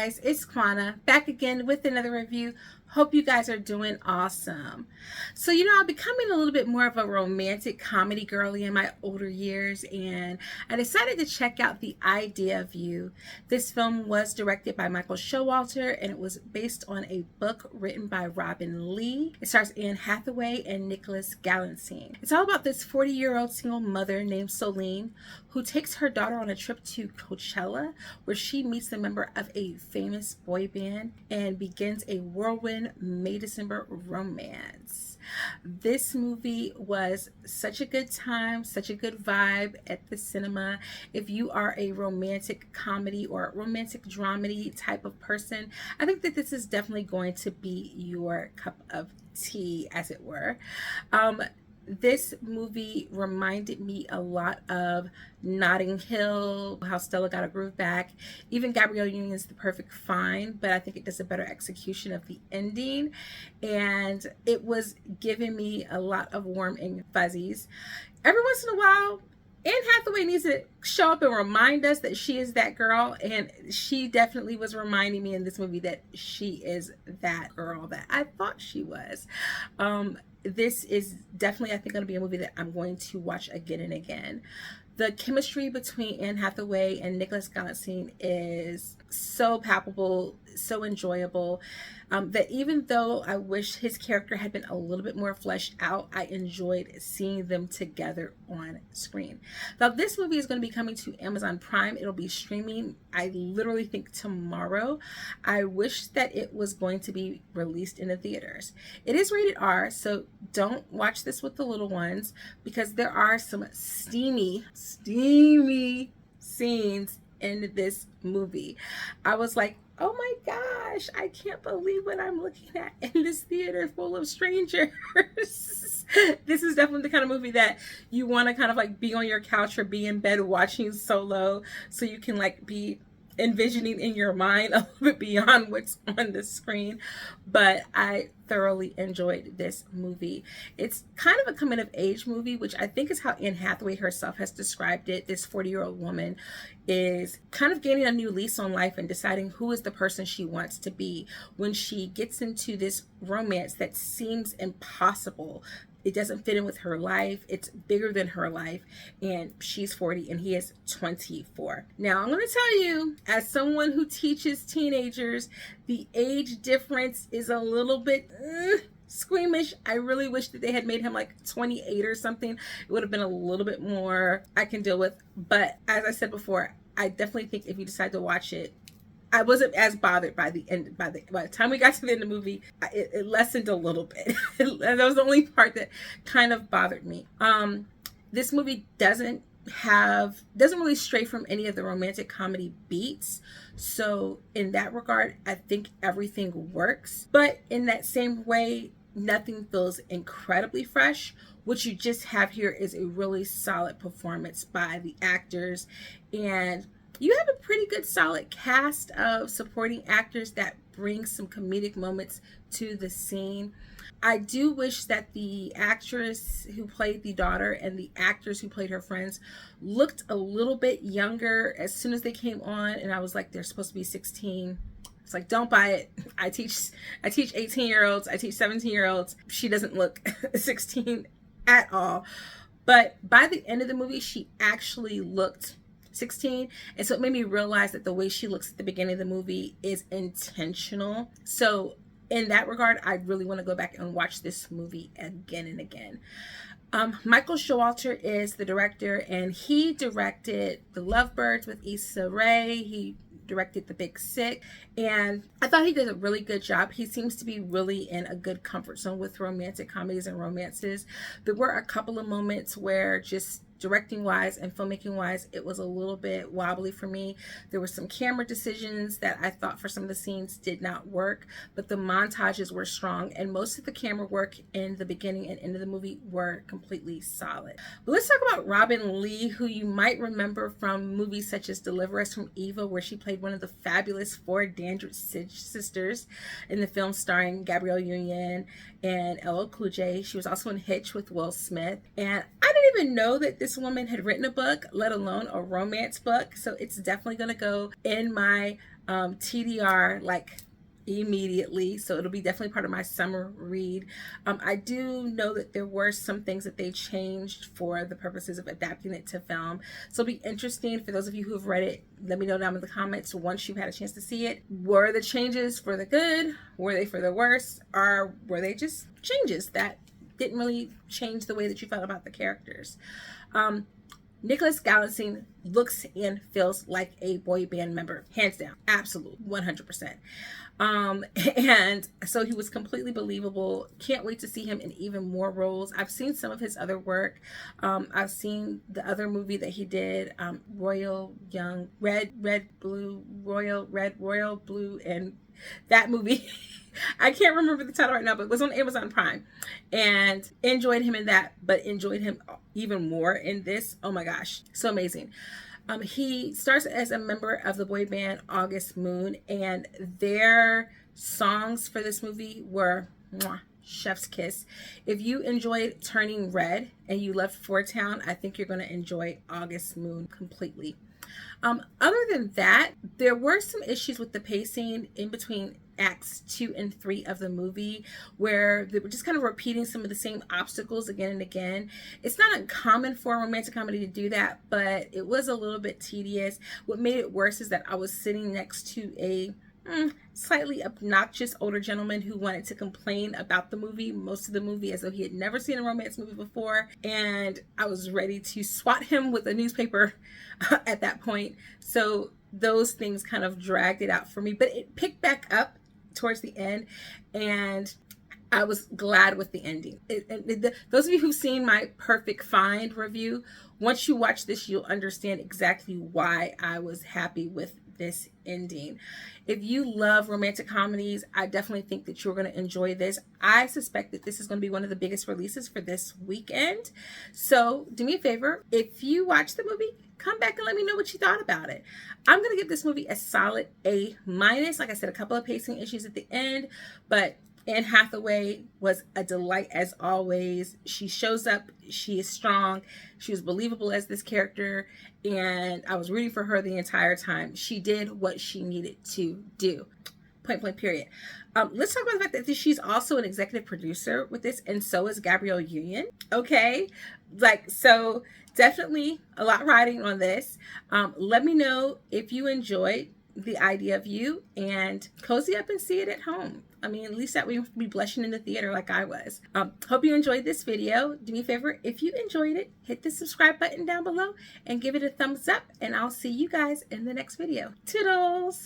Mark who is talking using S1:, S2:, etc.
S1: guys, it's Kwana back again with another review. Hope you guys are doing awesome. So, I'm becoming a little bit more of a romantic comedy girly in my older years, and I decided to check out The Idea of You. This film was directed by Michael Showalter, and it was based on a book written by Robin Lee. It stars Anne Hathaway and Nicholas Galanstein. It's all about this 40-year-old single mother named Solene who takes her daughter on a trip to Coachella, where she meets a member of a famous boy band and begins a whirlwind May-December romance. This movie was such a good time, such a good vibe at the cinema. If you are a romantic comedy or romantic dramedy type of person, I think that this is definitely going to be your cup of tea, as it were. This movie reminded me a lot of Notting Hill, How Stella Got a Groove Back. Even Gabrielle Union's The Perfect Find, but I think it does a better execution of the ending. And it was giving me a lot of warm and fuzzies. Every once in a while, Anne Hathaway needs to show up and remind us that she is that girl, and she definitely was reminding me in this movie that she is that girl that I thought she was. This is definitely, I think, going to be a movie that I'm going to watch again and again. The chemistry between Anne Hathaway and Nicholas Galanstein is so palpable, so enjoyable, that even though I wish his character had been a little bit more fleshed out, I enjoyed seeing them together on screen. Now, this movie is going to be coming to Amazon Prime. It'll be streaming, I literally think, tomorrow. I wish that it was going to be released in the theaters. It is rated R, so don't watch this with the little ones, because there are some steamy scenes in this movie. I was like, oh my gosh, I can't believe what I'm looking at in this theater full of strangers. This is definitely the kind of movie that you want to kind of like be on your couch or be in bed watching solo, so you can like be envisioning in your mind a little bit beyond what's on the screen. But I thoroughly enjoyed this movie. It's kind of a coming of age movie, which I think is how Anne Hathaway herself has described it. This 40-year-old woman is kind of gaining a new lease on life and deciding who is the person she wants to be when she gets into this romance that seems impossible. It doesn't fit in with her life. It's bigger than her life. And she's 40 and he is 24. Now, I'm going to tell you, as someone who teaches teenagers, the age difference is a little bit squeamish. I really wish that they had made him like 28 or something. It would have been a little bit more I can deal with. But as I said before, I definitely think if you decide to watch it, I wasn't as bothered by the end. By the time we got to the end of the movie, it lessened a little bit. That was the only part that kind of bothered me. This movie doesn't really stray from any of the romantic comedy beats. So in that regard, I think everything works. But in that same way, nothing feels incredibly fresh. What you just have here is a really solid performance by the actors, and you have a pretty good solid cast of supporting actors that bring some comedic moments to the scene. I do wish that the actress who played the daughter and the actors who played her friends looked a little bit younger as soon as they came on, and I was like, they're supposed to be 16. It's like, don't buy it. I teach 18-year-olds, I teach 17-year-olds. She doesn't look 16 at all. But by the end of the movie, she actually looked 16, and so it made me realize that the way she looks at the beginning of the movie is intentional. So in that regard, I really want to go back and watch this movie again and again. Michael Showalter is the director, and he directed The Lovebirds with Issa Rae. He directed The Big Sick, and I thought he did a really good job. He seems to be really in a good comfort zone with romantic comedies and romances. There were a couple of moments where, just directing wise and filmmaking wise, it was a little bit wobbly for me. There were some camera decisions that I thought for some of the scenes did not work, but the montages were strong, and most of the camera work in the beginning and end of the movie were completely solid. But let's talk about Robin Lee, who you might remember from movies such as Deliver Us from Evil, where she played one of the fabulous four Dandridge sisters in the film starring Gabrielle Union and LL Cool J. She was also in Hitch with Will Smith, and I didn't even know that this woman had written a book, let alone a romance book. So it's definitely going to go in my TDR like immediately, so it'll be definitely part of my summer read. I do know that there were some things that they changed for the purposes of adapting it to film, so it'll be interesting for those of you who have read it. Let me know down in the comments once you've had a chance to see it. Were the changes for the good? Were they for the worse? Or were they just changes that didn't really change the way that you felt about the characters? Nicholas Galitzine looks and feels like a boy band member, hands down, absolute 100%. And so he was completely believable. Can't wait to see him in even more roles. I've seen some of his other work. I've seen the other movie that he did, Royal Blue, and that movie I can't remember the title right now, but it was on Amazon Prime, and enjoyed him in that, but enjoyed him even more in this. Oh my gosh, so amazing. He starts as a member of the boy band August Moon, and their songs for this movie were mwah, chef's kiss. If you enjoyed Turning Red and you loved Four Town, I think you're going to enjoy August Moon completely. Other than that, there were some issues with the pacing in between acts 2 and 3 of the movie, where they were just kind of repeating some of the same obstacles again and again. It's not uncommon for a romantic comedy to do that, but it was a little bit tedious. What made it worse is that I was sitting next to a slightly obnoxious older gentleman who wanted to complain about the movie, most of the movie, as though he had never seen a romance movie before, and I was ready to swat him with a newspaper at that point. So those things kind of dragged it out for me, but it picked back up towards the end, and I was glad with the ending. Those of you who've seen my Perfect Find review, once you watch this, you'll understand exactly why I was happy with this ending. If you love romantic comedies, I definitely think that you're going to enjoy this. I suspect that this is going to be one of the biggest releases for this weekend. So do me a favor, if you watch the movie, come back and let me know what you thought about it. I'm going to give this movie a solid A-. Like I said, a couple of pacing issues at the end, but Anne Hathaway was a delight as always. She shows up, she is strong, she was believable as this character, and I was rooting for her the entire time. She did what she needed to do. Point blank, period. Let's talk about the fact that she's also an executive producer with this, and so is Gabrielle Union. Okay, so definitely a lot riding on this. Let me know if you enjoyed the idea of you, and cozy up and see it at home. I mean, at least that way you won't be blushing in the theater like I was. Hope you enjoyed this video. Do me a favor, if you enjoyed it, hit the subscribe button down below and give it a thumbs up, and I'll see you guys in the next video. Toodles!